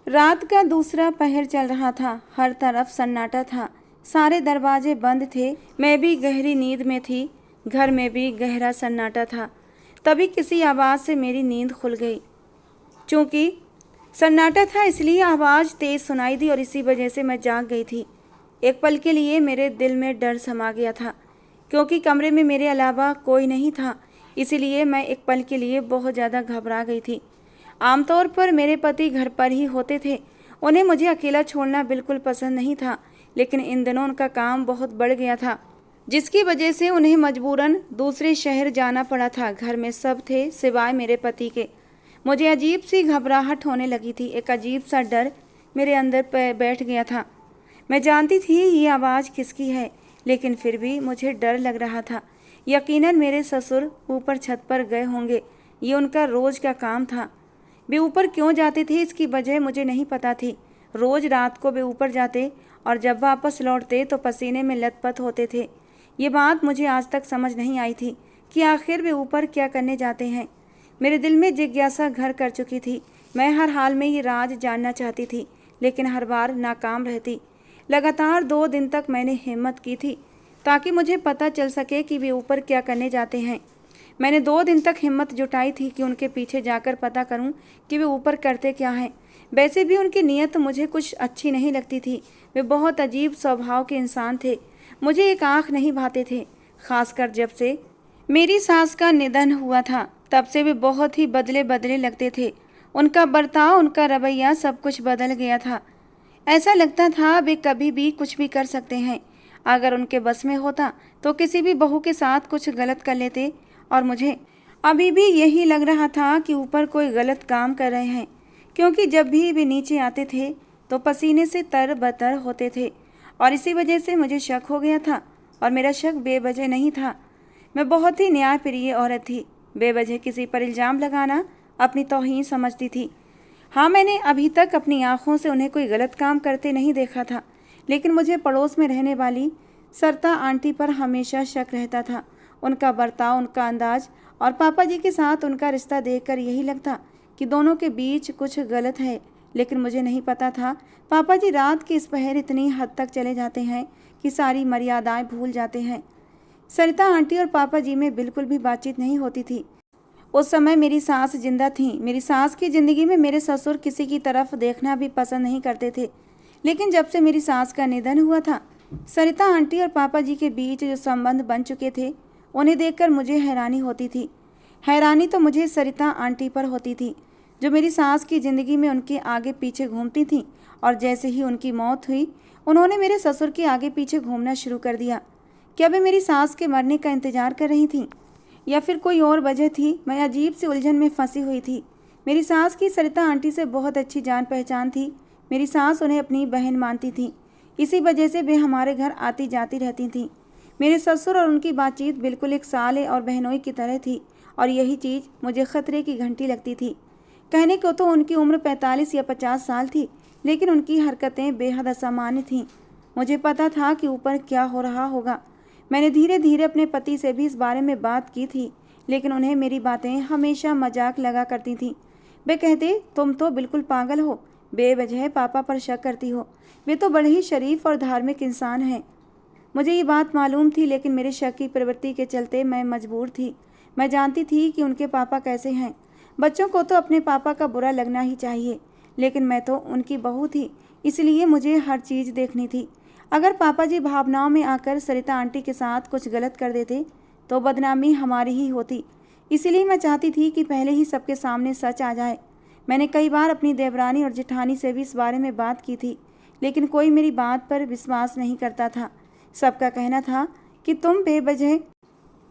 रात का दूसरा पहर चल रहा था। हर तरफ सन्नाटा था। सारे दरवाजे बंद थे। मैं भी गहरी नींद में थी। घर में भी गहरा सन्नाटा था। तभी किसी आवाज़ से मेरी नींद खुल गई। चूँकि सन्नाटा था इसलिए आवाज़ तेज़ सुनाई दी और इसी वजह से मैं जाग गई थी। एक पल के लिए मेरे दिल में डर समा गया था, क्योंकि कमरे में मेरे अलावा कोई नहीं था। इसीलिए मैं एक पल के लिए बहुत ज़्यादा घबरा गई थी। आमतौर पर मेरे पति घर पर ही होते थे। उन्हें मुझे अकेला छोड़ना बिल्कुल पसंद नहीं था, लेकिन इन दिनों उनका काम बहुत बढ़ गया था, जिसकी वजह से उन्हें मजबूरन दूसरे शहर जाना पड़ा था। घर में सब थे सिवाय मेरे पति के। मुझे अजीब सी घबराहट होने लगी थी। एक अजीब सा डर मेरे अंदर बैठ गया था। मैं जानती थी ये आवाज़ किसकी है, लेकिन फिर भी मुझे डर लग रहा था। यकीनन मेरे ससुर ऊपर छत पर गए होंगे। ये उनका रोज़ का काम था। वे ऊपर क्यों जाते थे इसकी वजह मुझे नहीं पता थी। रोज़ रात को वे ऊपर जाते और जब वापस लौटते तो पसीने में लथपथ होते थे। ये बात मुझे आज तक समझ नहीं आई थी कि आखिर वे ऊपर क्या करने जाते हैं। मेरे दिल में जिज्ञासा घर कर चुकी थी। मैं हर हाल में ये राज जानना चाहती थी, लेकिन हर बार नाकाम रहती। लगातार 2 दिन तक मैंने हिम्मत की थी ताकि मुझे पता चल सके कि वे ऊपर क्या करने जाते हैं। मैंने 2 दिन तक हिम्मत जुटाई थी कि उनके पीछे जाकर पता करूं कि वे ऊपर करते क्या हैं। वैसे भी उनकी नीयत मुझे कुछ अच्छी नहीं लगती थी। वे बहुत अजीब स्वभाव के इंसान थे। मुझे एक आँख नहीं भाते थे। खासकर जब से मेरी सास का निधन हुआ था, तब से वे बहुत ही बदले बदले लगते थे। उनका बर्ताव, उनका रवैया, सब कुछ बदल गया था। ऐसा लगता था वे कभी भी कुछ भी कर सकते हैं। अगर उनके बस में होता तो किसी भी बहू के साथ कुछ गलत कर लेते, और मुझे अभी भी यही लग रहा था कि ऊपर कोई गलत काम कर रहे हैं, क्योंकि जब भी वे नीचे आते थे तो पसीने से तरबतर होते थे। और इसी वजह से मुझे शक हो गया था, और मेरा शक बेवजह नहीं था। मैं बहुत ही न्यायप्रिय औरत थी। बेवजह किसी पर इल्ज़ाम लगाना अपनी तौहीन समझती थी। हाँ, मैंने अभी तक अपनी आँखों से उन्हें कोई गलत काम करते नहीं देखा था, लेकिन मुझे पड़ोस में रहने वाली सरिता आंटी पर हमेशा शक रहता था। उनका बर्ताव, उनका अंदाज और पापा जी के साथ उनका रिश्ता देखकर यही लगता कि दोनों के बीच कुछ गलत है। लेकिन मुझे नहीं पता था पापा जी रात के इस पहर इतनी हद तक चले जाते हैं कि सारी मर्यादाएं भूल जाते हैं। सरिता आंटी और पापा जी में बिल्कुल भी बातचीत नहीं होती थी। उस समय मेरी सास जिंदा थीं। मेरी सास की ज़िंदगी में मेरे ससुर किसी की तरफ देखना भी पसंद नहीं करते थे, लेकिन जब से मेरी सास का निधन हुआ था, सरिता आंटी और पापा जी के बीच जो संबंध बन चुके थे, उन्हें देखकर मुझे हैरानी होती थी। हैरानी तो मुझे सरिता आंटी पर होती थी, जो मेरी सास की ज़िंदगी में उनके आगे पीछे घूमती थीं, और जैसे ही उनकी मौत हुई उन्होंने मेरे ससुर के आगे पीछे घूमना शुरू कर दिया। क्या वे मेरी सास के मरने का इंतज़ार कर रही थीं, या फिर कोई और वजह थी? मैं अजीब सी उलझन में फंसी हुई थी। मेरी सास की सरिता आंटी से बहुत अच्छी जान पहचान थी। मेरी सास उन्हें अपनी बहन मानती थी। इसी वजह से वे हमारे घर आती जाती रहती थीं। मेरे ससुर और उनकी बातचीत बिल्कुल एक साले और बहनोई की तरह थी, और यही चीज़ मुझे खतरे की घंटी लगती थी। कहने को तो उनकी उम्र 45 या 50 साल थी, लेकिन उनकी हरकतें बेहद असामान्य थीं। मुझे पता था कि ऊपर क्या हो रहा होगा। मैंने धीरे धीरे अपने पति से भी इस बारे में बात की थी, लेकिन उन्हें मेरी बातें हमेशा मजाक लगा करती थीं। वे कहते, तुम तो बिल्कुल पागल हो, बेवजह पापा पर शक करती हो। वे तो बड़े ही शरीफ और धार्मिक इंसान हैं। मुझे ये बात मालूम थी, लेकिन मेरे शक की प्रवृत्ति के चलते मैं मजबूर थी। मैं जानती थी कि उनके पापा कैसे हैं। बच्चों को तो अपने पापा का बुरा लगना ही चाहिए, लेकिन मैं तो उनकी बहू थी, इसलिए मुझे हर चीज़ देखनी थी। अगर पापा जी भावनाओं में आकर सरिता आंटी के साथ कुछ गलत कर देते तो बदनामी हमारी ही होती। इसलिए मैं चाहती थी कि पहले ही सबके सामने सच आ जाए। मैंने कई बार अपनी देवरानी और जेठानी से भी इस बारे में बात की थी, लेकिन कोई मेरी बात पर विश्वास नहीं करता था। सबका कहना था कि तुम बेवजह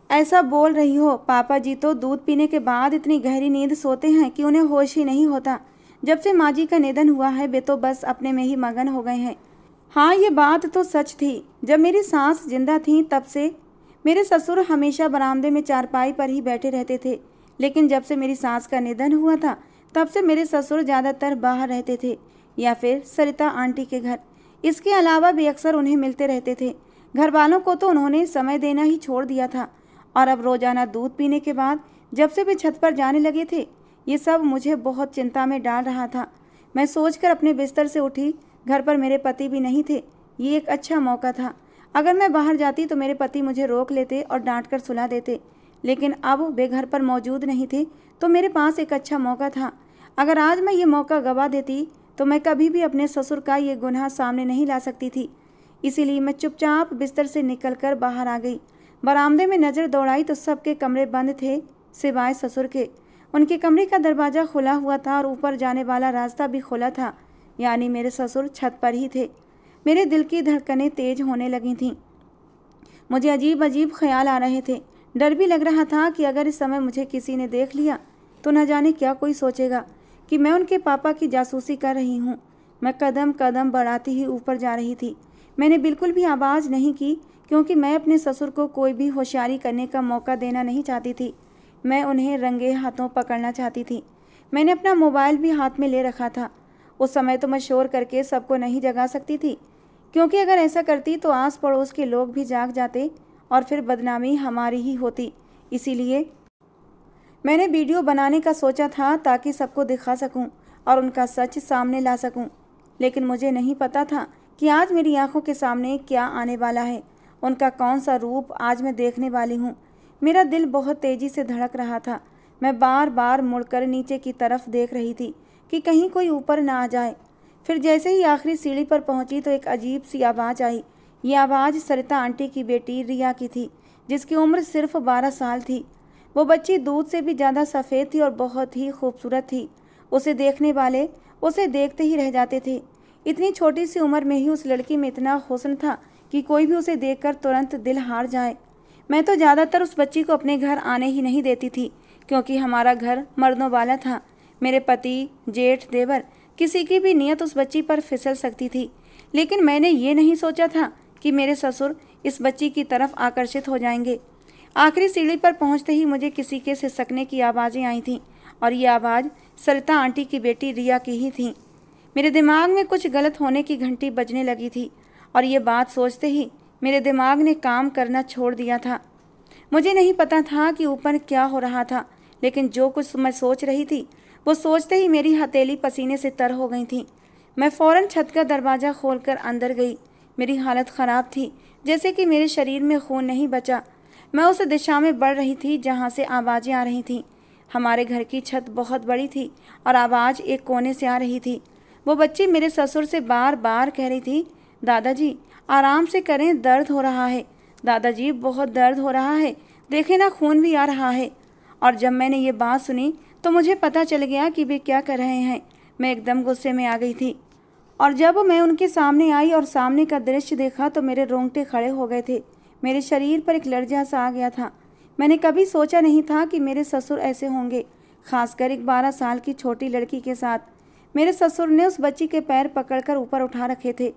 ऐसा बोल रही हो। पापा जी तो दूध पीने के बाद इतनी गहरी नींद सोते हैं कि उन्हें होश ही नहीं होता। जब से माँ जी का निधन हुआ है वे तो बस अपने में ही मगन हो गए हैं। हाँ, ये बात तो सच थी। जब मेरी सास जिंदा थी तब से मेरे ससुर हमेशा बरामदे में चारपाई पर ही बैठे रहते थे, लेकिन जब से मेरी सास का निधन हुआ था तब से मेरे ससुर ज़्यादातर बाहर रहते थे या फिर सरिता आंटी के घर। इसके अलावा भी अक्सर उन्हें मिलते रहते थे। घर वालों को तो उन्होंने समय देना ही छोड़ दिया था, और अब रोज़ाना दूध पीने के बाद जब से वे छत पर जाने लगे थे, ये सब मुझे बहुत चिंता में डाल रहा था। मैं सोचकर अपने बिस्तर से उठी। घर पर मेरे पति भी नहीं थे। ये एक अच्छा मौका था। अगर मैं बाहर जाती तो मेरे पति मुझे रोक लेते और डांट कर सुला देते, लेकिन अब वे घर पर मौजूद नहीं थे, तो मेरे पास एक अच्छा मौका था। अगर आज मैं ये मौका गंवा देती तो मैं कभी भी अपने ससुर का ये गुनाह सामने नहीं ला सकती थी। इसीलिए मैं चुपचाप बिस्तर से निकलकर बाहर आ गई। बरामदे में नज़र दौड़ाई तो सबके कमरे बंद थे सिवाय ससुर के। उनके कमरे का दरवाज़ा खुला हुआ था और ऊपर जाने वाला रास्ता भी खुला था, यानी मेरे ससुर छत पर ही थे। मेरे दिल की धड़कनें तेज होने लगी थीं। मुझे अजीब अजीब ख्याल आ रहे थे। डर भी लग रहा था कि अगर इस समय मुझे किसी ने देख लिया तो न जाने क्या कोई सोचेगा कि मैं उनके पापा की जासूसी कर रही हूँ। मैं कदम कदम बढ़ाती ही ऊपर जा रही थी। मैंने बिल्कुल भी आवाज़ नहीं की, क्योंकि मैं अपने ससुर को कोई भी होशियारी करने का मौका देना नहीं चाहती थी। मैं उन्हें रंगे हाथों पकड़ना चाहती थी। मैंने अपना मोबाइल भी हाथ में ले रखा था। उस समय तो मैं शोर करके सबको नहीं जगा सकती थी, क्योंकि अगर ऐसा करती तो आस पड़ोस के लोग भी जाग जाते और फिर बदनामी हमारी ही होती। इसीलिए मैंने वीडियो बनाने का सोचा था ताकि सबको दिखा सकूं और उनका सच सामने ला सकूं। लेकिन मुझे नहीं पता था कि आज मेरी आंखों के सामने क्या आने वाला है, उनका कौन सा रूप आज मैं देखने वाली हूं। मेरा दिल बहुत तेज़ी से धड़क रहा था। मैं बार बार मुड़कर नीचे की तरफ देख रही थी कि कहीं कोई ऊपर ना आ जाए। फिर जैसे ही आखिरी सीढ़ी पर पहुंची तो एक अजीब सी आवाज़ आई। ये आवाज़ सरिता आंटी की बेटी रिया की थी, जिसकी उम्र सिर्फ 12 साल थी। वो बच्ची दूध से भी ज़्यादा सफ़ेद थी और बहुत ही खूबसूरत थी। उसे देखने वाले उसे देखते ही रह जाते थे। इतनी छोटी सी उम्र में ही उस लड़की में इतना हुस्न था कि कोई भी उसे देखकर तुरंत दिल हार जाए। मैं तो ज़्यादातर उस बच्ची को अपने घर आने ही नहीं देती थी, क्योंकि हमारा घर मर्दों वाला था। मेरे पति, जेठ, देवर, किसी की भी नीयत उस बच्ची पर फिसल सकती थी। लेकिन मैंने ये नहीं सोचा था कि मेरे ससुर इस बच्ची की तरफ आकर्षित हो जाएंगे। आखिरी सीढ़ी पर पहुंचते ही मुझे किसी के सिसकने की आवाज़ें आई थीं, और ये आवाज़ सरिता आंटी की बेटी रिया की ही थी। मेरे दिमाग में कुछ गलत होने की घंटी बजने लगी थी, और ये बात सोचते ही मेरे दिमाग ने काम करना छोड़ दिया था। मुझे नहीं पता था कि ऊपर क्या हो रहा था, लेकिन जो कुछ मैं सोच रही थी वो सोचते ही मेरी हथेली पसीने से तर हो गई थी। मैं फ़ौरन छत का दरवाज़ा खोलकर अंदर गई। मेरी हालत ख़राब थी, जैसे कि मेरे शरीर में खून नहीं बचा। मैं उस दिशा में बढ़ रही थी जहाँ से आवाज़ें आ रही थीं। हमारे घर की छत बहुत बड़ी थी और आवाज़ एक कोने से आ रही थी। वो बच्ची मेरे ससुर से बार बार कह रही थी, दादाजी आराम से करें, दर्द हो रहा है। दादाजी बहुत दर्द हो रहा है, देखें ना, खून भी आ रहा है। और जब मैंने ये बात सुनी तो मुझे पता चल गया कि वे क्या कर रहे हैं। मैं एकदम गुस्से में आ गई थी, और जब मैं उनके सामने आई और सामने का दृश्य देखा तो मेरे रोंगटे खड़े हो गए थे। मेरे शरीर पर एक लर्जा सा आ गया था। मैंने कभी सोचा नहीं था कि मेरे ससुर ऐसे होंगे, खासकर एक 12 साल की छोटी लड़की के साथ। मेरे ससुर ने उस बच्ची के पैर पकड़कर ऊपर उठा रखे थे।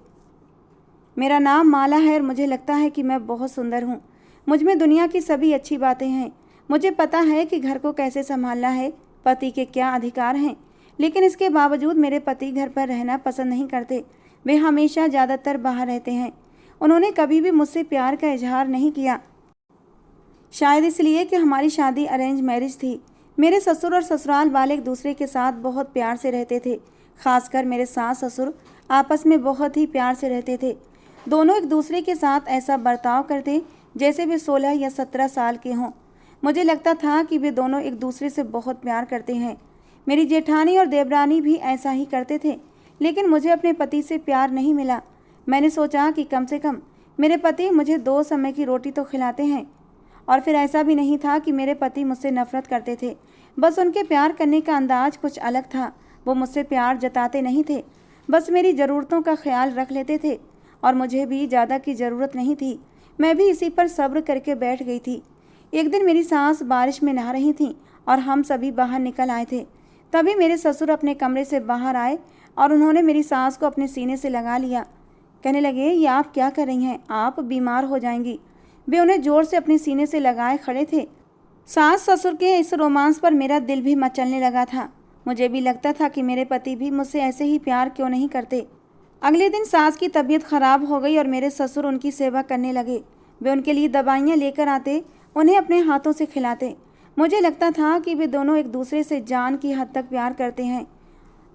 मेरा नाम माला है और मुझे लगता है कि मैं बहुत सुंदर हूँ। मुझ में दुनिया की सभी अच्छी बातें हैं। मुझे पता है कि घर को कैसे संभालना है, पति के क्या अधिकार हैं। लेकिन इसके बावजूद मेरे पति घर पर रहना पसंद नहीं करते। वे हमेशा ज़्यादातर बाहर रहते हैं। उन्होंने कभी भी मुझसे प्यार का इजहार नहीं किया, शायद इसलिए कि हमारी शादी अरेंज मैरिज थी। मेरे ससुर और ससुराल वाले एक दूसरे के साथ बहुत प्यार से रहते थे। खासकर मेरे सास ससुर आपस में बहुत ही प्यार से रहते थे। दोनों एक दूसरे के साथ ऐसा बर्ताव करते जैसे वे 16 या 17 साल के हों। मुझे लगता था कि वे दोनों एक दूसरे से बहुत प्यार करते हैं। मेरी जेठानी और देवरानी भी ऐसा ही करते थे, लेकिन मुझे अपने पति से प्यार नहीं मिला। मैंने सोचा कि कम से कम मेरे पति मुझे 2 समय की रोटी तो खिलाते हैं। और फिर ऐसा भी नहीं था कि मेरे पति मुझसे नफरत करते थे, बस उनके प्यार करने का अंदाज कुछ अलग था। वो मुझसे प्यार जताते नहीं थे, बस मेरी ज़रूरतों का ख्याल रख लेते थे, और मुझे भी ज़्यादा की ज़रूरत नहीं थी। मैं भी इसी पर सब्र करके बैठ गई थी। एक दिन मेरी सास बारिश में नहा रही थीं और हम सभी बाहर निकल आए थे। तभी मेरे ससुर अपने कमरे से बाहर आए और उन्होंने मेरी सास को अपने सीने से लगा लिया। कहने लगे, ये आप क्या कर रही हैं, आप बीमार हो जाएंगी। वे उन्हें जोर से अपने सीने से लगाए खड़े थे। सास ससुर के इस रोमांस पर मेरा दिल भी मचलने लगा था। मुझे भी लगता था कि मेरे पति भी मुझसे ऐसे ही प्यार क्यों नहीं करते। अगले दिन सास की तबीयत खराब हो गई और मेरे ससुर उनकी सेवा करने लगे। वे उनके लिए दवाइयाँ लेकर आते, उन्हें अपने हाथों से खिलाते। मुझे लगता था कि वे दोनों एक दूसरे से जान की हद तक प्यार करते हैं।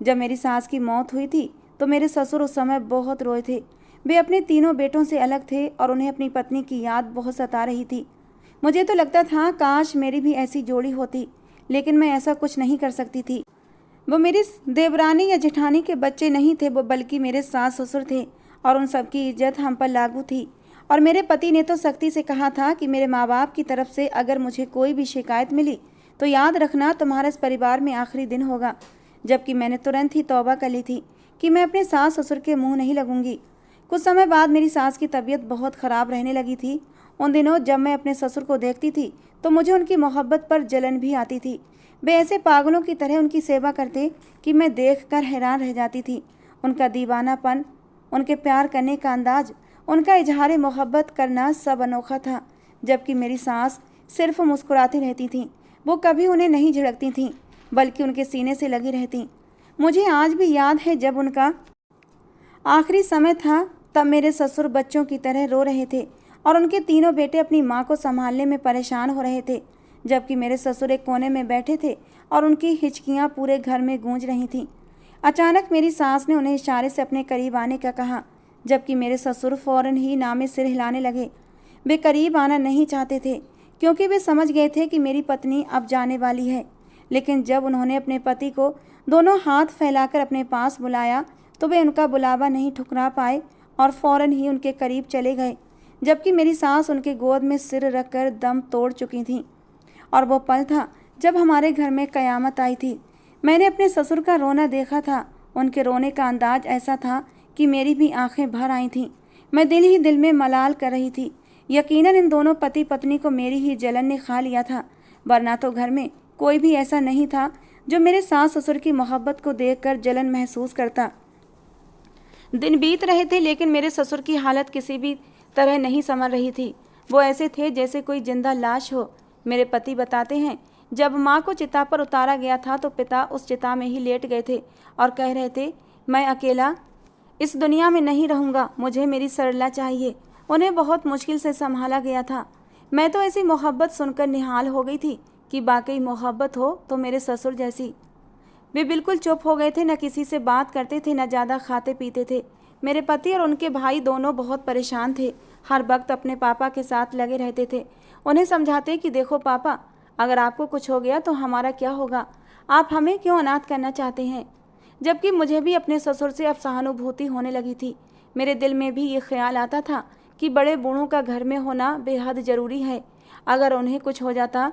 जब मेरी सास की मौत हुई थी तो मेरे ससुर उस समय बहुत रोए थे। वे अपने तीनों बेटों से अलग थे और उन्हें अपनी पत्नी की याद बहुत सता रही थी। मुझे तो लगता था काश मेरी भी ऐसी जोड़ी होती, लेकिन मैं ऐसा कुछ नहीं कर सकती थी। वो मेरी देवरानी या जेठानी के बच्चे नहीं थे, वो बल्कि मेरे सास ससुर थे और उन सबकी इज्जत हम पर लागू थी। और मेरे पति ने तो सख्ती से कहा था कि मेरे माँ बाप की तरफ से अगर मुझे कोई भी शिकायत मिली तो याद रखना तुम्हारे इस परिवार में आखिरी दिन होगा। जबकि मैंने तुरंत ही तौबा कर ली थी कि मैं अपने सास ससुर के मुंह नहीं लगूंगी। कुछ समय बाद मेरी सास की तबीयत बहुत ख़राब रहने लगी थी। उन दिनों जब मैं अपने ससुर को देखती थी तो मुझे उनकी मोहब्बत पर जलन भी आती थी। वे ऐसे पागलों की तरह उनकी सेवा करते कि मैं देखकर हैरान रह जाती थी। उनका दीवानापन, उनके प्यार करने का अंदाज, उनका इजहार मोहब्बत करना सब अनोखा था। जबकि मेरी सास सिर्फ मुस्कुराती रहती थीं। वो कभी उन्हें नहीं झिड़कती थीं, बल्कि उनके सीने से लगी रहती। मुझे आज भी याद है जब उनका आखिरी समय था, तब मेरे ससुर बच्चों की तरह रो रहे थे और उनके तीनों बेटे अपनी माँ को संभालने में परेशान हो रहे थे। जबकि मेरे ससुर एक कोने में बैठे थे और उनकी हिचकियाँ पूरे घर में गूंज रही थीं। अचानक मेरी सास ने उन्हें इशारे से अपने करीब आने का कहा, जबकि मेरे ससुर फौरन ही नामे सिर हिलाने लगे। वे करीब आना नहीं चाहते थे क्योंकि वे समझ गए थे कि मेरी पत्नी अब जाने वाली है। लेकिन जब उन्होंने अपने पति को दोनों हाथ फैलाकर अपने पास बुलाया तो वे उनका बुलावा नहीं ठुकरा पाए और फौरन ही उनके करीब चले गए। जबकि मेरी सास उनके गोद में सिर रखकर दम तोड़ चुकी थीं। और वो पल था जब हमारे घर में कयामत आई थी। मैंने अपने ससुर का रोना देखा था। उनके रोने का अंदाज ऐसा था कि मेरी भी आंखें भर आई थीं। मैं दिल ही दिल में मलाल कर रही थी। यकीनन इन दोनों पति पत्नी को मेरी ही जलन ने खा लिया था, वरना तो घर में कोई भी ऐसा नहीं था जो मेरे सास ससुर की मोहब्बत को देखकर जलन महसूस करता। दिन बीत रहे थे लेकिन मेरे ससुर की हालत किसी भी तरह नहीं संभल रही थी। वो ऐसे थे जैसे कोई जिंदा लाश हो। मेरे पति बताते हैं, जब माँ को चिता पर उतारा गया था तो पिता उस चिता में ही लेट गए थे और कह रहे थे, मैं अकेला इस दुनिया में नहीं रहूँगा, मुझे मेरी सरला चाहिए। उन्हें बहुत मुश्किल से संभाला गया था। मैं तो ऐसी मोहब्बत सुनकर निहाल हो गई थी कि वाकई मोहब्बत हो तो मेरे ससुर जैसी। वे बिल्कुल चुप हो गए थे, न किसी से बात करते थे, न ज़्यादा खाते पीते थे। मेरे पति और उनके भाई दोनों बहुत परेशान थे। हर वक्त अपने पापा के साथ लगे रहते थे। उन्हें समझाते कि देखो पापा, अगर आपको कुछ हो गया तो हमारा क्या होगा, आप हमें क्यों अनाथ करना चाहते हैं। जबकि मुझे भी अपने ससुर से अब सहानुभूति होने लगी थी। मेरे दिल में भी ये ख्याल आता था कि बड़े बूढ़ों का घर में होना बेहद ज़रूरी है। अगर उन्हें कुछ हो जाता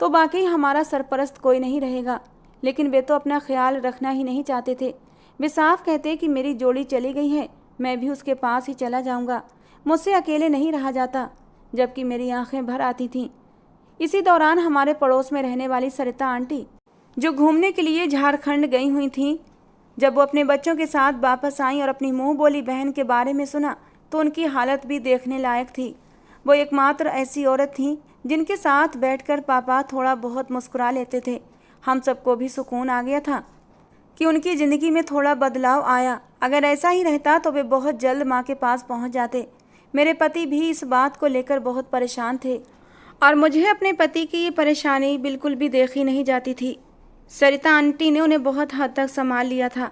तो वाकई हमारा सरपरस्त कोई नहीं रहेगा। लेकिन वे तो अपना ख्याल रखना ही नहीं चाहते थे। वे साफ कहते कि मेरी जोड़ी चली गई है, मैं भी उसके पास ही चला जाऊंगा, मुझसे अकेले नहीं रहा जाता। जबकि मेरी आंखें भर आती थीं। इसी दौरान हमारे पड़ोस में रहने वाली सरिता आंटी, जो घूमने के लिए झारखंड गई हुई थीं, जब वो अपने बच्चों के साथ वापस आईं और अपनी मुँह बोली बहन के बारे में सुना तो उनकी हालत भी देखने लायक थी। वो एकमात्र ऐसी औरत थीं जिनके साथ बैठकर पापा थोड़ा बहुत मुस्कुरा लेते थे। हम सबको भी सुकून आ गया था कि उनकी ज़िंदगी में थोड़ा बदलाव आया। अगर ऐसा ही रहता तो वे बहुत जल्द माँ के पास पहुँच जाते। मेरे पति भी इस बात को लेकर बहुत परेशान थे और मुझे अपने पति की ये परेशानी बिल्कुल भी देखी नहीं जाती थी। सरिता आंटी ने उन्हें बहुत हद तक संभाल लिया था।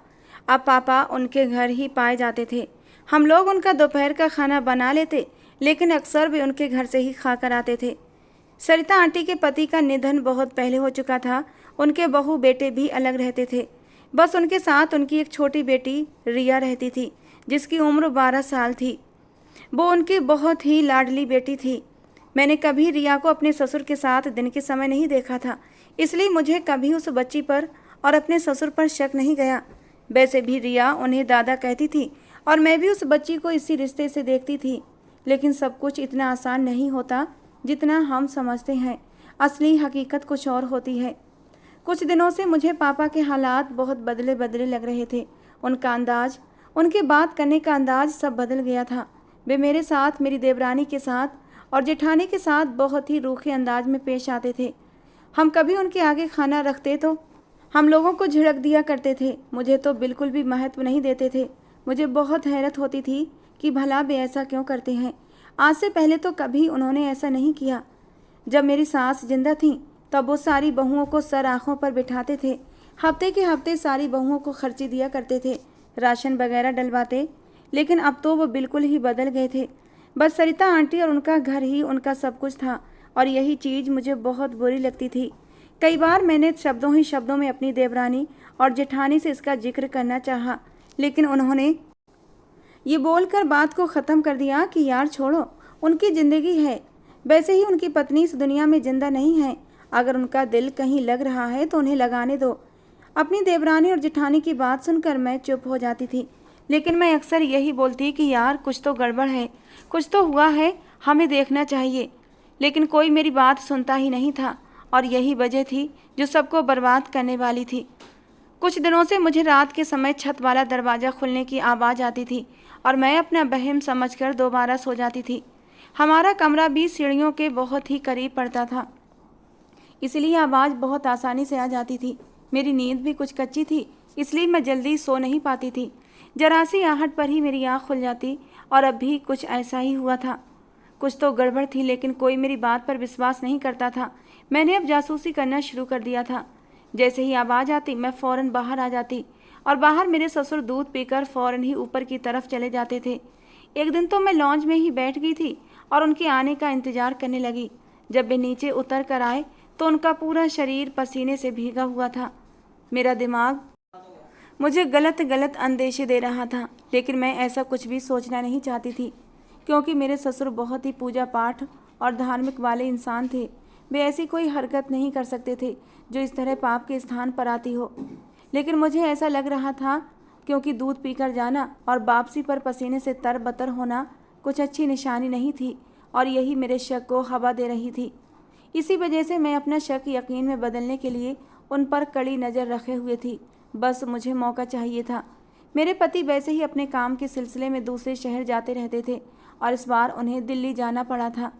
अब पापा उनके घर ही पाए जाते थे। हम लोग उनका दोपहर का खाना बना लेते, लेकिन अक्सर वे उनके घर से ही खा कर आते थे। सरिता आंटी के पति का निधन बहुत पहले हो चुका था। उनके बहू बेटे भी अलग रहते थे। बस उनके साथ उनकी एक छोटी बेटी रिया रहती थी, जिसकी उम्र 12 साल थी। वो उनकी बहुत ही लाडली बेटी थी। मैंने कभी रिया को अपने ससुर के साथ दिन के समय नहीं देखा था, इसलिए मुझे कभी उस बच्ची पर और अपने ससुर पर शक नहीं गया। वैसे भी रिया उन्हें दादा कहती थी और मैं भी उस बच्ची को इसी रिश्ते से देखती थी। लेकिन सब कुछ इतना आसान नहीं होता जितना हम समझते हैं। असली हकीकत कुछ और होती है। कुछ दिनों से मुझे पापा के हालात बहुत बदले बदले लग रहे थे। उनका अंदाज, उनके बात करने का अंदाज सब बदल गया था। वे मेरे साथ, मेरी देवरानी के साथ और जेठानी के साथ बहुत ही रूखे अंदाज में पेश आते थे। हम कभी उनके आगे खाना रखते तो हम लोगों को झिड़क दिया करते थे। मुझे तो बिल्कुल भी महत्व नहीं देते थे। मुझे बहुत हैरत होती थी कि भला वे ऐसा क्यों करते हैं। आज से पहले तो कभी उन्होंने ऐसा नहीं किया। जब मेरी सास जिंदा थी तब वो सारी बहुओं को सर आँखों पर बिठाते थे। हफ्ते के हफ्ते सारी बहुओं को खर्ची दिया करते थे, राशन वगैरह डलवाते। लेकिन अब तो वो बिल्कुल ही बदल गए थे। बस सरिता आंटी और उनका घर ही उनका सब कुछ था, और यही चीज़ मुझे बहुत बुरी लगती थी। कई बार मैंने शब्दों ही शब्दों में अपनी देवरानी और जेठानी से इसका जिक्र करना चाहा, लेकिन उन्होंने ये बोलकर बात को ख़त्म कर दिया कि यार छोड़ो, उनकी ज़िंदगी है। वैसे ही उनकी पत्नी इस दुनिया में जिंदा नहीं है। अगर उनका दिल कहीं लग रहा है तो उन्हें लगाने दो। अपनी देवरानी और जेठानी की बात सुनकर मैं चुप हो जाती थी, लेकिन मैं अक्सर यही बोलती कि यार कुछ तो गड़बड़ है, कुछ तो हुआ है, हमें देखना चाहिए। लेकिन कोई मेरी बात सुनता ही नहीं था, और यही वजह थी जो सबको बर्बाद करने वाली थी। कुछ दिनों से मुझे रात के समय छत वाला दरवाज़ा खुलने की आवाज़ आती थी, और मैं अपना वहम समझकर दोबारा सो जाती थी। हमारा कमरा भी सीढ़ियों के बहुत ही करीब पड़ता था, इसलिए आवाज़ बहुत आसानी से आ जाती थी। मेरी नींद भी कुछ कच्ची थी, इसलिए मैं जल्दी सो नहीं पाती थी। जरा सी आहट पर ही मेरी आँख खुल जाती, और अब भी कुछ ऐसा ही हुआ था। कुछ तो गड़बड़ थी, लेकिन कोई मेरी बात पर विश्वास नहीं करता था। मैंने अब जासूसी करना शुरू कर दिया था। जैसे ही आवाज़ आती मैं फ़ौरन बाहर आ जाती, और बाहर मेरे ससुर दूध पीकर फ़ौरन ही ऊपर की तरफ चले जाते थे। एक दिन तो मैं लॉन्ज में ही बैठ गई थी और उनके आने का इंतज़ार करने लगी। जब वे नीचे उतर कर आए तो उनका पूरा शरीर पसीने से भीगा हुआ था। मेरा दिमाग मुझे गलत गलत अंदेशे दे रहा था, लेकिन मैं ऐसा कुछ भी सोचना नहीं चाहती थी, क्योंकि मेरे ससुर बहुत ही पूजा पाठ और धार्मिक वाले इंसान थे। वे ऐसी कोई हरकत नहीं कर सकते थे जो इस तरह पाप के स्थान पर आती हो। लेकिन मुझे ऐसा लग रहा था, क्योंकि दूध पीकर जाना और वापसी पर पसीने से तरबतर होना कुछ अच्छी निशानी नहीं थी, और यही मेरे शक को हवा दे रही थी। इसी वजह से मैं अपना शक यकीन में बदलने के लिए उन पर कड़ी नज़र रखे हुए थी। बस मुझे मौका चाहिए था। मेरे पति वैसे ही अपने काम के सिलसिले में दूसरे शहर जाते रहते थे, और इस बार उन्हें दिल्ली जाना पड़ा था।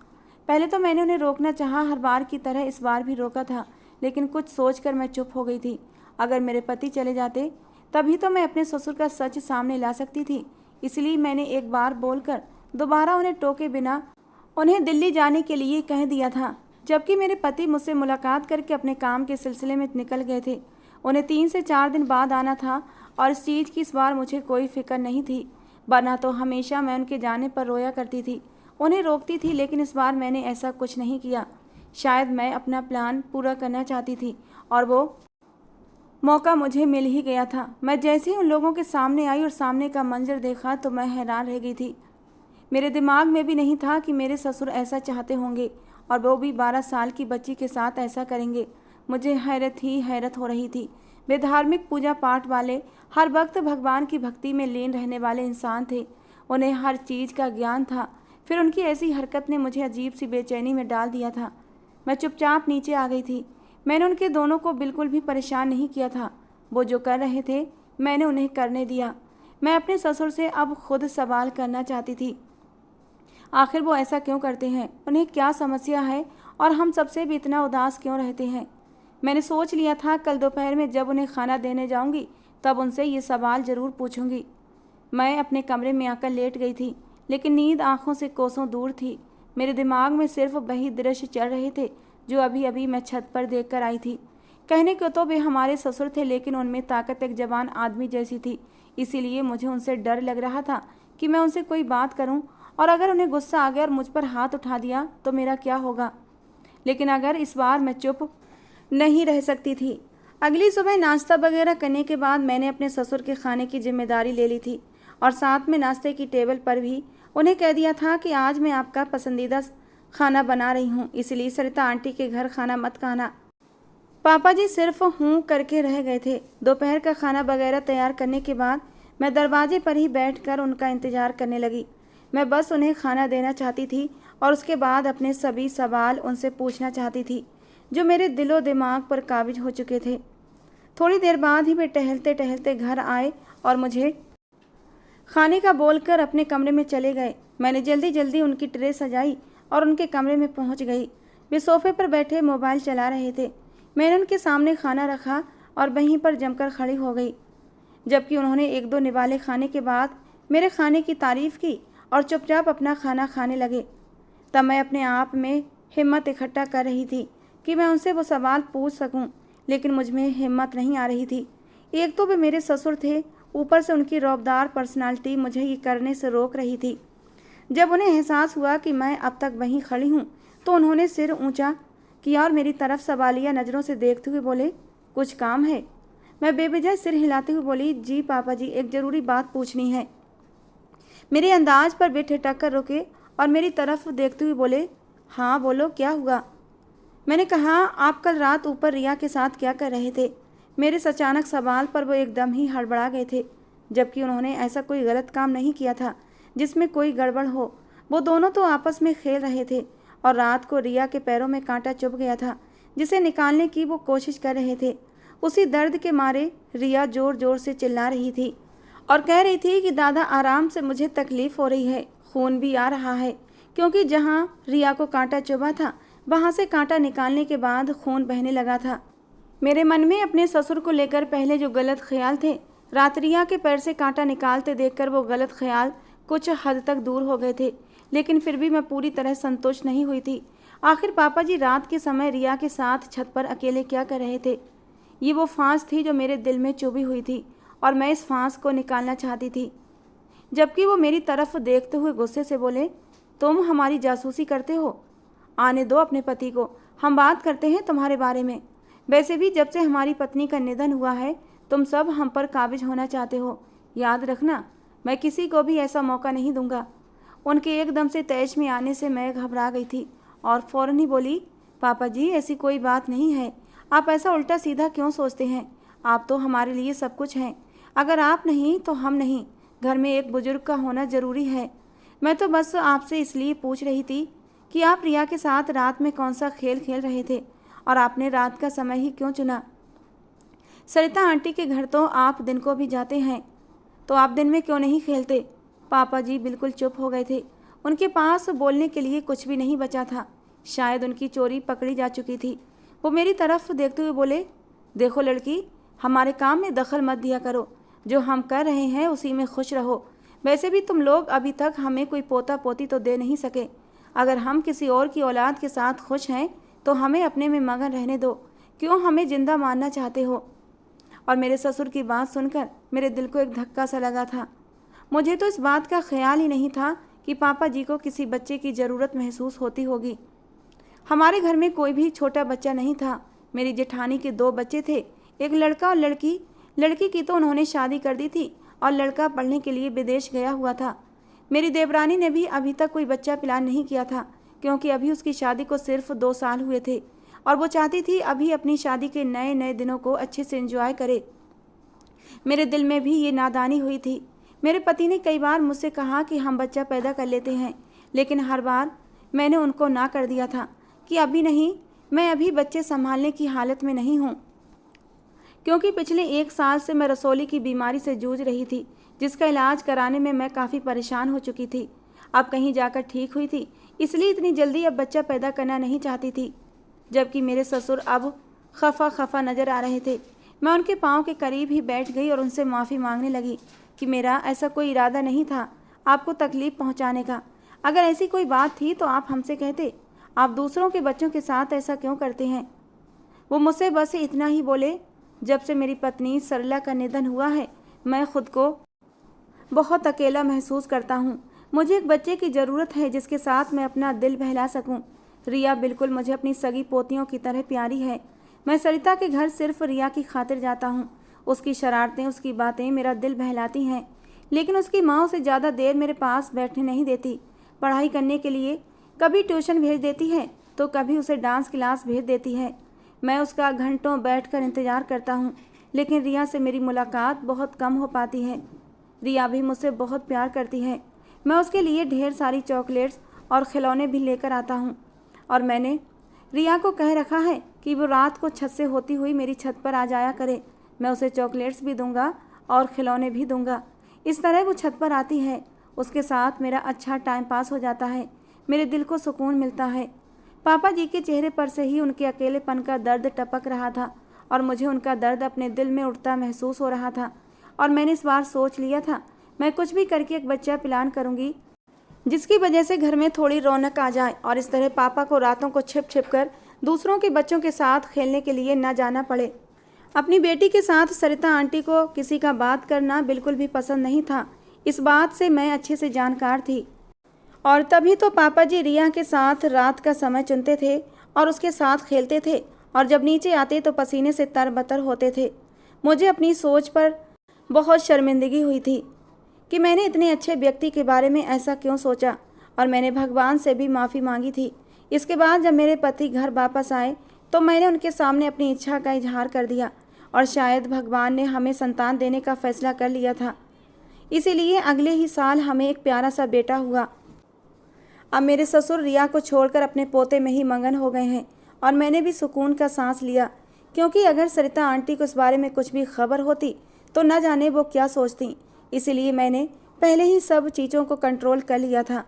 पहले तो मैंने उन्हें रोकना चाहा, हर बार की तरह इस बार भी रोका था, लेकिन कुछ सोचकर मैं चुप हो गई थी। अगर मेरे पति चले जाते तभी तो मैं अपने ससुर का सच सामने ला सकती थी। इसलिए मैंने एक बार बोलकर दोबारा उन्हें टोके बिना उन्हें दिल्ली जाने के लिए कह दिया था, जबकि मेरे पति मुझसे मुलाकात करके अपने काम के सिलसिले में निकल गए थे। उन्हें 3 से 4 दिन बाद आना था, और इस चीज़ की इस बार मुझे कोई फिक्र नहीं थी, वरना तो हमेशा मैं उनके जाने पर रोया करती थी, उन्हें रोकती थी। लेकिन इस बार मैंने ऐसा कुछ नहीं किया। शायद मैं अपना प्लान पूरा करना चाहती थी, और वो मौका मुझे मिल ही गया था। मैं जैसे ही उन लोगों के सामने आई और सामने का मंजर देखा तो मैं हैरान रह गई थी। मेरे दिमाग में भी नहीं था कि मेरे ससुर ऐसा चाहते होंगे, और वो भी 12 साल की बच्ची के साथ ऐसा करेंगे। मुझे हैरत ही हैरत हो रही थी। वे धार्मिक पूजा पाठ वाले, हर वक्त भगवान की भक्ति में लीन रहने वाले इंसान थे। उन्हें हर चीज़ का ज्ञान था, फिर उनकी ऐसी हरकत ने मुझे अजीब सी बेचैनी में डाल दिया था। मैं चुपचाप नीचे आ गई थी। मैंने उनके दोनों को बिल्कुल भी परेशान नहीं किया था। वो जो कर रहे थे मैंने उन्हें करने दिया। मैं अपने ससुर से अब खुद सवाल करना चाहती थी, आखिर वो ऐसा क्यों करते हैं, उन्हें क्या समस्या है, और हम सबसे भी इतना उदास क्यों रहते हैं। मैंने सोच लिया था कल दोपहर में जब उन्हें खाना देने जाऊंगी तब उनसे ये सवाल ज़रूर पूछूंगी। मैं अपने कमरे में आकर लेट गई थी, लेकिन नींद आंखों से कोसों दूर थी। मेरे दिमाग में सिर्फ वही दृश्य चल रहे थे जो अभी अभी मैं छत पर देख कर आई थी। कहने को तो वे हमारे ससुर थे, लेकिन उनमें ताकत एक जवान आदमी जैसी थी। इसीलिए मुझे उनसे डर लग रहा था कि मैं उनसे कोई बात करूं, और अगर उन्हें गुस्सा आ गया और मुझ पर हाथ उठा दिया तो मेरा क्या होगा। लेकिन अगर इस बार मैं चुप नहीं रह सकती थी। अगली सुबह नाश्ता वगैरह करने के बाद मैंने अपने ससुर के खाने की जिम्मेदारी ले ली थी, और साथ में नाश्ते की टेबल पर भी उन्हें कह दिया था कि आज मैं आपका पसंदीदा खाना बना रही हूँ, इसलिए सरिता आंटी के घर खाना मत खाना। पापा जी सिर्फ हूँ करके रह गए थे। दोपहर का खाना वगैरह तैयार करने के बाद मैं दरवाजे पर ही बैठकर उनका इंतज़ार करने लगी। मैं बस उन्हें खाना देना चाहती थी, और उसके बाद अपने सभी सवाल उनसे पूछना चाहती थी जो मेरे दिलो दिमाग पर काबिज हो चुके थे। थोड़ी देर बाद ही वे टहलते टहलते घर आए और मुझे खाने का बोलकर अपने कमरे में चले गए। मैंने जल्दी जल्दी उनकी ट्रे सजाई और उनके कमरे में पहुंच गई। वे सोफे पर बैठे मोबाइल चला रहे थे। मैंने उनके सामने खाना रखा और वहीं पर जमकर खड़ी हो गई, जबकि उन्होंने 1-2 निवाले खाने के बाद मेरे खाने की तारीफ़ की और चुपचाप अपना खाना खाने लगे। तब मैं अपने आप में हिम्मत इकट्ठा कर रही थी कि मैं उनसे वो सवाल पूछ सकूं, लेकिन मुझ में हिम्मत नहीं आ रही थी। एक तो वे मेरे ससुर थे, ऊपर से उनकी रौबदार पर्सनालिटी मुझे ये करने से रोक रही थी। जब उन्हें एहसास हुआ कि मैं अब तक वहीं खड़ी हूँ तो उन्होंने सिर ऊंचा किया और मेरी तरफ सवालिया नज़रों से देखते हुए बोले, कुछ काम है? मैं बेवजह सिर हिलाते हुए बोली, जी पापा जी, एक ज़रूरी बात पूछनी है। मेरे अंदाज पर वे ठिठक कर रुके और मेरी तरफ देखते हुए बोले, हाँ बोलो, क्या हुआ? मैंने कहा, आप कल रात ऊपर रिया के साथ क्या कर रहे थे? मेरे इस अचानक सवाल पर वो एकदम ही हड़बड़ा गए थे, जबकि उन्होंने ऐसा कोई गलत काम नहीं किया था जिसमें कोई गड़बड़ हो। वो दोनों तो आपस में खेल रहे थे और रात को रिया के पैरों में कांटा चुभ गया था जिसे निकालने की वो कोशिश कर रहे थे। उसी दर्द के मारे रिया जोर जोर से चिल्ला रही थी और कह रही थी कि दादा आराम से, मुझे तकलीफ़ हो रही है, खून भी आ रहा है, क्योंकि जहाँ रिया को कांटा चुभा था वहाँ से कांटा निकालने के बाद खून बहने लगा था। मेरे मन में अपने ससुर को लेकर पहले जो गलत ख्याल थे, रात रिया के पैर से कांटा निकालते देखकर वो गलत ख्याल कुछ हद तक दूर हो गए थे, लेकिन फिर भी मैं पूरी तरह संतुष्ट नहीं हुई थी। आखिर पापा जी रात के समय रिया के साथ छत पर अकेले क्या कर रहे थे? ये वो फांस थी जो मेरे दिल में चुभी हुई थी और मैं इस फांस को निकालना चाहती थी। जबकि वो मेरी तरफ देखते हुए गुस्से से बोले, तुम हमारी जासूसी करते हो? आने दो अपने पति को, हम बात करते हैं तुम्हारे बारे में। वैसे भी जब से हमारी पत्नी का निधन हुआ है तुम सब हम पर काबिज होना चाहते हो। याद रखना, मैं किसी को भी ऐसा मौका नहीं दूंगा। उनके एकदम से तेज में आने से मैं घबरा गई थी और फौरन ही बोली, पापा जी ऐसी कोई बात नहीं है, आप ऐसा उल्टा सीधा क्यों सोचते हैं? आप तो हमारे लिए सब कुछ हैं, अगर आप नहीं तो हम नहीं। घर में एक बुजुर्ग का होना ज़रूरी है। मैं तो बस आपसे इसलिए पूछ रही थी कि आप रिया के साथ रात में कौन सा खेल खेल रहे थे और आपने रात का समय ही क्यों चुना? सरिता आंटी के घर तो आप दिन को भी जाते हैं, तो आप दिन में क्यों नहीं खेलते? पापा जी बिल्कुल चुप हो गए थे। उनके पास बोलने के लिए कुछ भी नहीं बचा था। शायद उनकी चोरी पकड़ी जा चुकी थी। वो मेरी तरफ देखते हुए बोले, देखो लड़की, हमारे काम में दखल मत दिया करो। जो हम कर रहे हैं उसी में खुश रहो। वैसे भी तुम लोग अभी तक हमें कोई पोता पोती तो दे नहीं सके। अगर हम किसी और की औलाद के साथ खुश हैं तो हमें अपने में मगन रहने दो। क्यों हमें जिंदा मारना चाहते हो? और मेरे ससुर की बात सुनकर मेरे दिल को एक धक्का सा लगा था। मुझे तो इस बात का ख्याल ही नहीं था कि पापा जी को किसी बच्चे की ज़रूरत महसूस होती होगी। हमारे घर में कोई भी छोटा बच्चा नहीं था। मेरी जेठानी के 2 बच्चे थे, एक लड़का और लड़की। लड़की की तो उन्होंने शादी कर दी थी और लड़का पढ़ने के लिए विदेश गया हुआ था। मेरी देवरानी ने भी अभी तक कोई बच्चा प्लान नहीं किया था, क्योंकि अभी उसकी शादी को सिर्फ 2 साल हुए थे और वो चाहती थी अभी अपनी शादी के नए नए दिनों को अच्छे से एंजॉय करे। मेरे दिल में भी ये नादानी हुई थी। मेरे पति ने कई बार मुझसे कहा कि हम बच्चा पैदा कर लेते हैं, लेकिन हर बार मैंने उनको ना कर दिया था कि अभी नहीं, मैं अभी बच्चे संभालने की हालत में नहीं हूँ, क्योंकि पिछले 1 साल से मैं रसौली की बीमारी से जूझ रही थी, जिसका इलाज कराने में मैं काफ़ी परेशान हो चुकी थी। अब कहीं जाकर ठीक हुई थी, इसलिए इतनी जल्दी अब बच्चा पैदा करना नहीं चाहती थी। जबकि मेरे ससुर अब खफा खफा नज़र आ रहे थे। मैं उनके पाँव के करीब ही बैठ गई और उनसे माफ़ी मांगने लगी कि मेरा ऐसा कोई इरादा नहीं था आपको तकलीफ़ पहुंचाने का। अगर ऐसी कोई बात थी तो आप हमसे कहते। आप दूसरों के बच्चों के साथ ऐसा क्यों करते हैं? वो मुझसे बस इतना ही बोले, जब से मेरी पत्नी सरला का निधन हुआ है मैं खुद को बहुत अकेला महसूस करता हूँ। मुझे एक बच्चे की ज़रूरत है जिसके साथ मैं अपना दिल बहला सकूँ। रिया बिल्कुल मुझे अपनी सगी पोतियों की तरह प्यारी है। मैं सरिता के घर सिर्फ रिया की खातिर जाता हूँ। उसकी शरारतें, उसकी बातें मेरा दिल बहलाती हैं, लेकिन उसकी माँ उसे ज़्यादा देर मेरे पास बैठने नहीं देती। पढ़ाई करने के लिए कभी ट्यूशन भेज देती है तो कभी उसे डांस क्लास भेज देती है। मैं उसका घंटों बैठकर इंतज़ार करता हूँ, लेकिन रिया से मेरी मुलाकात बहुत कम हो पाती है। रिया भी मुझसे बहुत प्यार करती है। मैं उसके लिए ढेर सारी चॉकलेट्स और खिलौने भी लेकर आता हूँ और मैंने रिया को कह रखा है कि वो रात को छत से होती हुई मेरी छत पर आ जाया करे। मैं उसे चॉकलेट्स भी दूंगा और खिलौने भी दूंगा। इस तरह वो छत पर आती है। उसके साथ मेरा अच्छा टाइम पास हो जाता है। मेरे दिल को सुकून मिलता है। पापा जी के चेहरे पर से ही उनके अकेलेपन का दर्द टपक रहा था और मुझे उनका दर्द अपने दिल में उठता महसूस हो रहा था। और मैंने इस बार सोच लिया था मैं कुछ भी करके एक बच्चा प्लान करूंगी जिसकी वजह से घर में थोड़ी रौनक आ जाए और इस तरह पापा को रातों को छिप छिप कर दूसरों के बच्चों के साथ खेलने के लिए न जाना पड़े। अपनी बेटी के साथ सरिता आंटी को किसी का बात करना बिल्कुल भी पसंद नहीं था। इस बात से मैं अच्छे से जानकार थी और तभी तो पापा जी रिया के साथ रात का समय चुनते थे और उसके साथ खेलते थे और जब नीचे आते तो पसीने से तरबतर होते थे। मुझे अपनी सोच पर बहुत शर्मिंदगी हुई थी कि मैंने इतने अच्छे व्यक्ति के बारे में ऐसा क्यों सोचा और मैंने भगवान से भी माफ़ी मांगी थी। इसके बाद जब मेरे पति घर वापस आए तो मैंने उनके सामने अपनी इच्छा का इजहार कर दिया और शायद भगवान ने हमें संतान देने का फैसला कर लिया था। इसीलिए अगले ही साल हमें एक प्यारा सा बेटा हुआ। अब मेरे ससुर रिया को छोड़कर अपने पोते में ही मगन हो गए हैं और मैंने भी सुकून का सांस लिया, क्योंकि अगर सरिता आंटी को इस बारे में कुछ भी खबर होती तो न जाने वो क्या सोचती। इसीलिए मैंने पहले ही सब चीज़ों को कंट्रोल कर लिया था।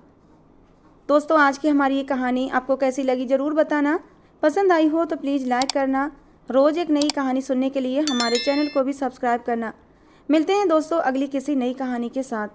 दोस्तों, आज की हमारी ये कहानी आपको कैसी लगी ज़रूर बताना। पसंद आई हो तो प्लीज़ लाइक करना। रोज़ एक नई कहानी सुनने के लिए हमारे चैनल को भी सब्सक्राइब करना। मिलते हैं दोस्तों अगली किसी नई कहानी के साथ।